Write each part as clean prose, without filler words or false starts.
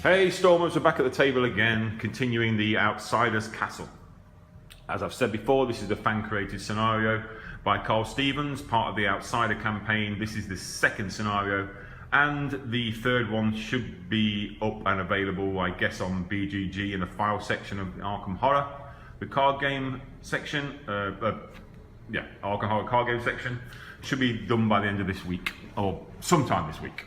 Hey Stormers, we're back at the table again, continuing the Outsider's Castle. As I've said before, this is a fan-created scenario by Carl Stevens, part of the Outsider campaign. This is the second scenario, and the third one should be up and available, I guess, on BGG in the file section of the Arkham Horror. The card game section, Arkham Horror card game section, should be done by the end of this week, or sometime this week.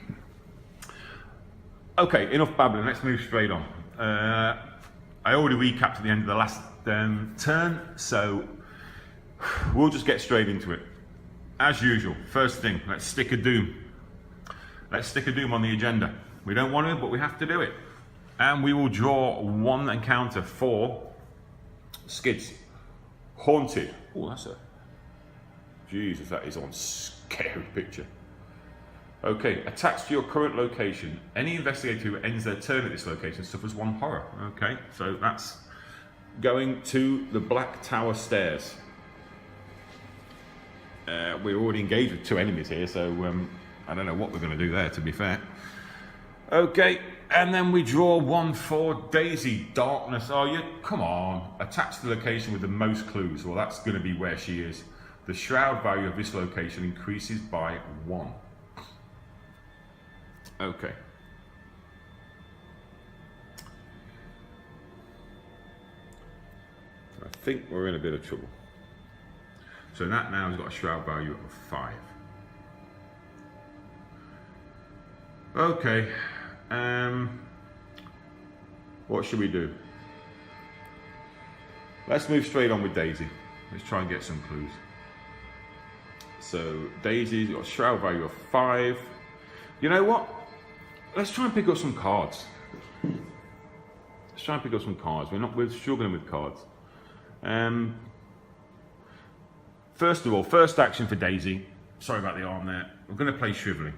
Okay, enough babbling, let's move straight on. I already recapped at the end of the last turn, so we'll just get straight into it. As usual, first thing, let's stick a doom. Let's stick a doom on the agenda. We don't want to, but we have to do it. And we will draw one encounter for Skids. Haunted. Oh, that's a... Jesus, that is one scary picture. Okay, attached to your current location. Any investigator who ends their turn at this location suffers one horror. Okay, so that's going to the Black Tower stairs. We're already engaged with two enemies here, so I don't know what we're going to do there, to be fair. Okay, and then we draw one for Daisy. Darkness. Oh, you come on. Attached to the location with the most clues. Well, that's going to be where she is. The shroud value of this location increases by 1. Okay. I think we're in a bit of trouble. So that now has got a shroud value of 5. Okay. What should we do? Let's move straight on with Daisy. Let's try and get some clues. So Daisy's got a shroud value of 5. You know what? Let's try and pick up some cards. Let's try and pick up some cards. We're struggling with cards. First of all, first action for Daisy. Sorry about the arm there. We're going to play Shriveling,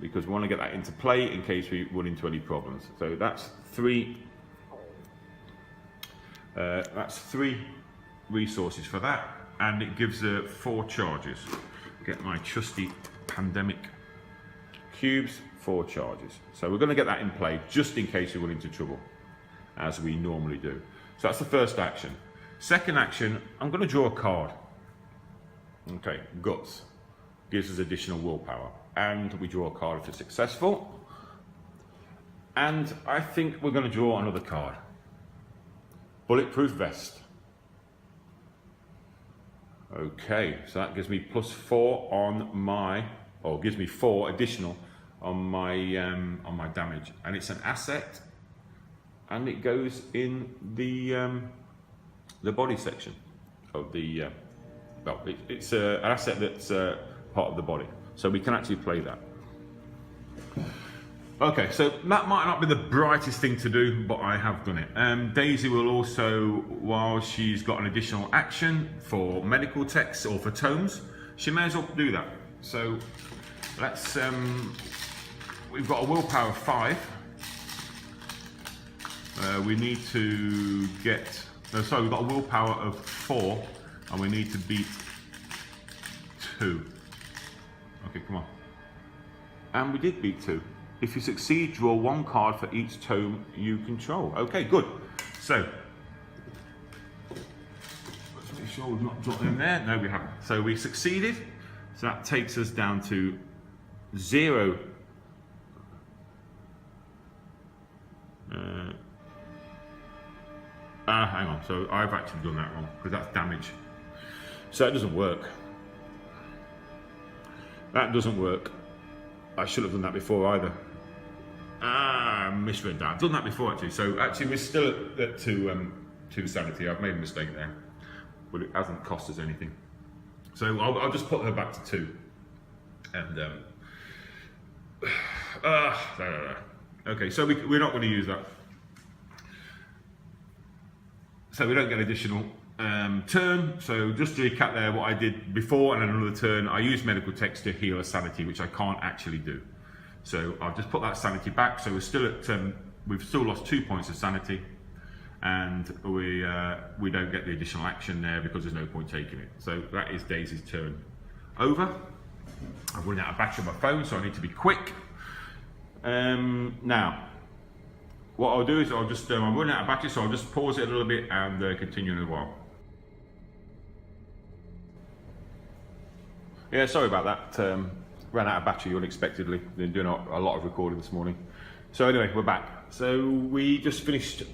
because we want to get that into play in case we run into any problems. So that's 3. That's 3 resources for that, and it gives her 4 charges. Get my trusty pandemic cubes, 4 charges. So we're going to get that in play just in case we run into trouble, as we normally do. So that's the first action. Second action, I'm going to draw a card. Okay, Guts. Gives us additional willpower. And we draw a card if it's successful. And I think we're going to draw another card. Bulletproof Vest. Okay, so that gives me +4 on my, or gives me 4 additional on my damage, and it's an asset, and it goes in the body section of the well, it's an asset that's part of the body, so we can actually play that. Okay, so that might not be the brightest thing to do, but I have done it. Daisy will also, while she's got an additional action for medical texts or for tomes, she may as well do that. So let's we've got a willpower of 5. We need to get, we've got a willpower of 4, and we need to beat 2. Okay, come on. And we did beat 2. If you succeed, draw 1 card for each tome you control. Okay, good. So, let's make sure we've not dropped them there. No, we haven't. So we succeeded. So that takes us down to 0. Hang on, so I've actually done that wrong, because that's damage. So that doesn't work. That doesn't work. I should have done that before either. I misread that. I've done that before actually. So actually we're still at 2 sanity. I've made a mistake there, but it hasn't cost us anything. So I'll just put her back to 2. And okay, so we're not going to use that. So we don't get additional turn. So just to recap there, what I did before and another turn, I used medical text to heal a sanity, which I can't actually do. So I'll just put that sanity back. So we're still at, we've still lost 2 points of sanity, and we don't get the additional action there because there's no point taking it. So that is Daisy's turn over. I've run out of battery on my phone, so I need to be quick. Now, what I'll do is I'll just, I'm running out of battery, so I'll just pause it a little bit and continue in a while. Yeah, sorry about that. Ran out of battery unexpectedly. Been doing a lot of recording this morning. So anyway, we're back. So we just finished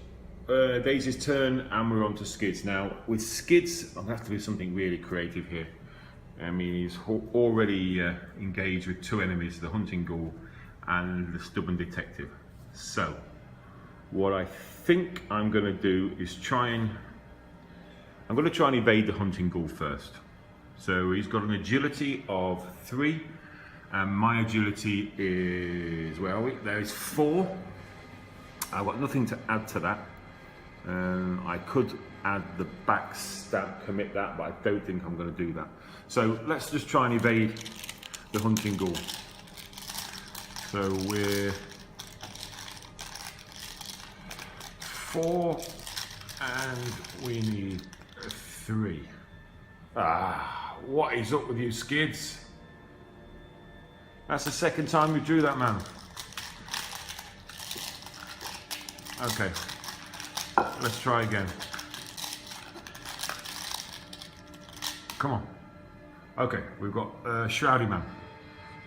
Daisy's turn and we're on to Skids. Now with Skids, I'm gonna have to do something really creative here. I mean, he's already engaged with two enemies, the hunting ghoul and the stubborn detective. So what I think I'm gonna do is I'm gonna try and evade the hunting ghoul first. So he's got an agility of 3, and my agility is, where are we? There is 4. I've got nothing to add to that. I could add the backstab, commit that, but I don't think I'm going to do that. So let's just try and evade the hunting ghoul. So we're 4, and we need 3. What is up with you, Skids? That's the second time you drew that, man. Okay, let's try again. Come on. Okay, we've got Shrouded Man,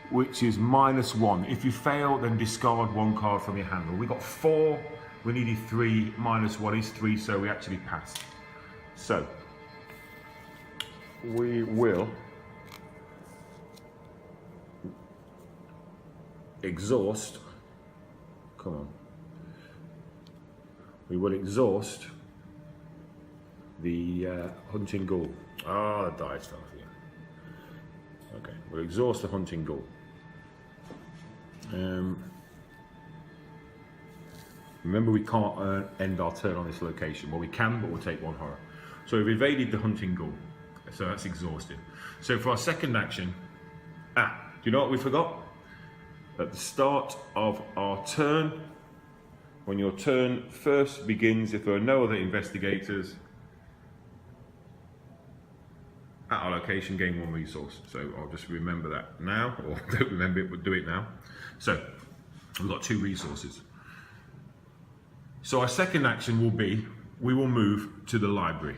which is -1. If you fail, then discard 1 card from your hand. We got 4, we needed 3, -1 is 3, so we actually passed. So we will exhaust. Come on. We will exhaust the hunting ghoul. Ah, the dice fell off again. Okay, we'll exhaust the hunting ghoul. Remember, we can't end our turn on this location. Well, we can, but we'll take 1 horror. So we've evaded the hunting ghoul. So that's exhausted. So for our second action, do you know what we forgot? At the start of our turn, when your turn first begins, if there are no other investigators at our location, gain 1 resource. So I'll just remember that now, or don't remember it, but do it now. So we've got 2 resources. So our second action will be, we will move to the library.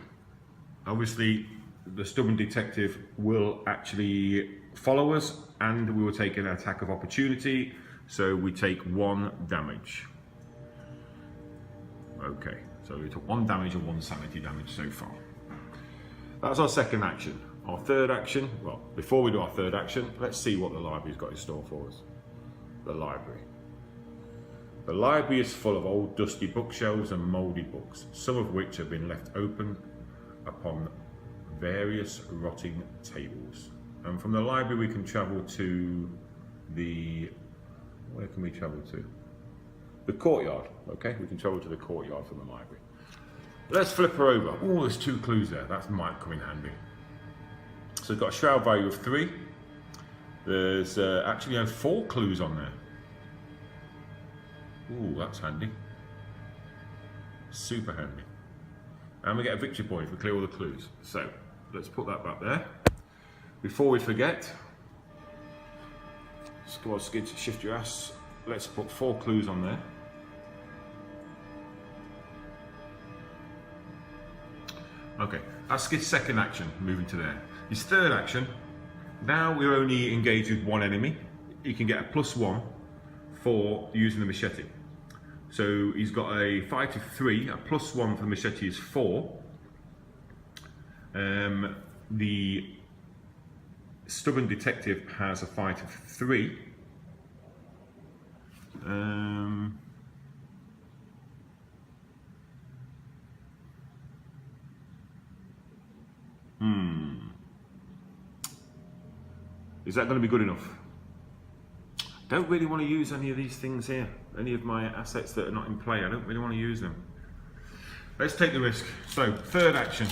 Obviously, the stubborn detective will actually follow us, and we will take an attack of opportunity, so we take 1 damage. Okay, so we took 1 damage and 1 sanity damage so far. That's our second action. Our third action, well, before we do our third action, let's see what the library's got in store for us. The library. The library is full of old dusty bookshelves and mouldy books, some of which have been left open upon various rotting tables. And from the library we can travel to the, where can we travel to? The courtyard, okay? We can travel to the courtyard from the library. Let's flip her over. Oh, there's 2 clues there. That might come in handy. So we've got a shroud value of 3. There's actually 4 clues on there. Ooh, that's handy. Super handy. And we get a victory point if we clear all the clues. So let's put that back there. Before we forget, come on, Skids, shift your ass. Let's put 4 clues on there. Okay, that's Skid's second action, moving to there. His third action, now we're only engaged with 1 enemy. He can get a +1 for using the machete. So he's got a fight of 3, a +1 for the machete is 4. The stubborn detective has a fight of 3. Is that going to be good enough? Don't really want to use any of these things here. Any of my assets that are not in play, I don't really want to use them. Let's take the risk. So, third action.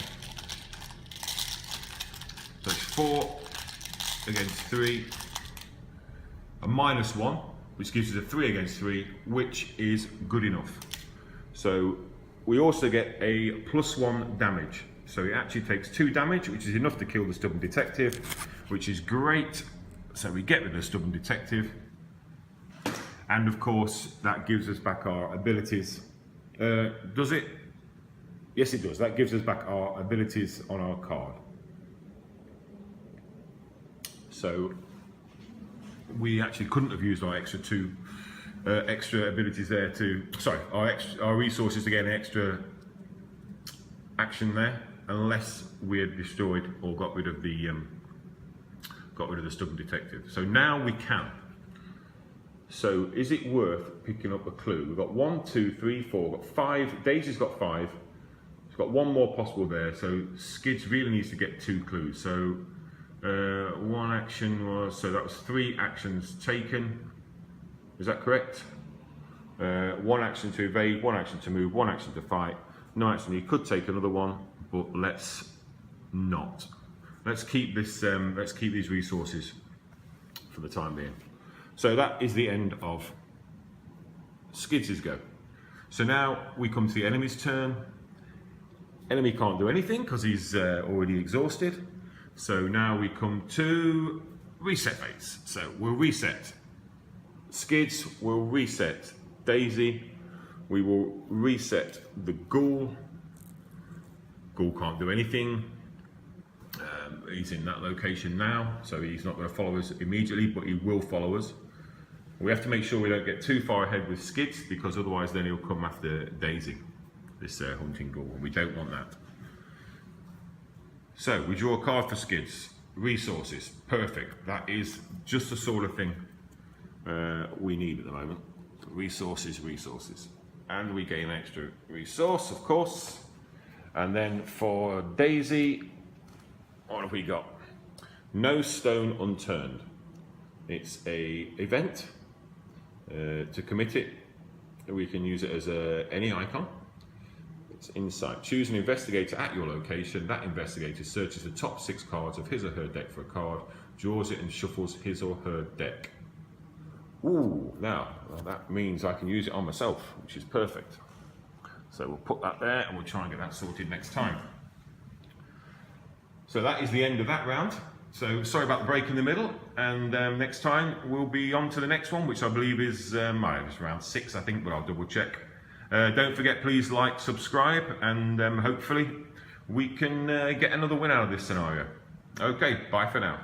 So it's 4 against 3. A -1, which gives us a 3 against 3, which is good enough. So we also get a +1 damage. So it actually takes 2 damage, which is enough to kill the stubborn detective, which is great. So we get rid of the stubborn detective. And of course, that gives us back our abilities. Does it? Yes, it does. That gives us back our abilities on our card. So we actually couldn't have used our extra abilities there to, sorry, our resources to get an extra action there, unless we had destroyed or got rid of the stubborn detective. So now we can. So is it worth picking up a clue? We've got 1, 2, 3, 4, we've got 5. Daisy's got 5. She's got one more possible there. So Skids really needs to get 2 clues. So one action was, so that was 3 actions taken. Is that correct? 1 action to evade, 1 action to move, 1 action to fight. No action. You could take another one, but let's not. Let's keep this. Let's keep these resources for the time being. So that is the end of Skids' go. So now we come to the enemy's turn. Enemy can't do anything because he's already exhausted. So now we come to reset phase. So we'll reset Skids, we'll reset Daisy, we will reset the Ghoul. Ghoul can't do anything. He's in that location now, so he's not going to follow us immediately, but he will follow us. We have to make sure we don't get too far ahead with Skids, because otherwise then he'll come after Daisy, this hunting Ghoul, and we don't want that. So we draw a card for Skids. Resources, perfect. That is just the sort of thing we need at the moment. Resources, resources. And we gain an extra resource, of course. And then for Daisy, what have we got? No stone unturned. It's a event. To commit it, we can use it as any icon. It's insight. Choose an investigator at your location. That investigator searches the top 6 cards of his or her deck for a card, draws it and shuffles his or her deck. Ooh, now that means I can use it on myself, which is perfect. So we'll put that there and we'll try and get that sorted next time. So that is the end of that round. So sorry about the break in the middle, and next time we'll be on to the next one, which I believe is it's round 6, I think, but I'll double check. Don't forget, please like, subscribe, and hopefully we can get another win out of this scenario. Okay, bye for now.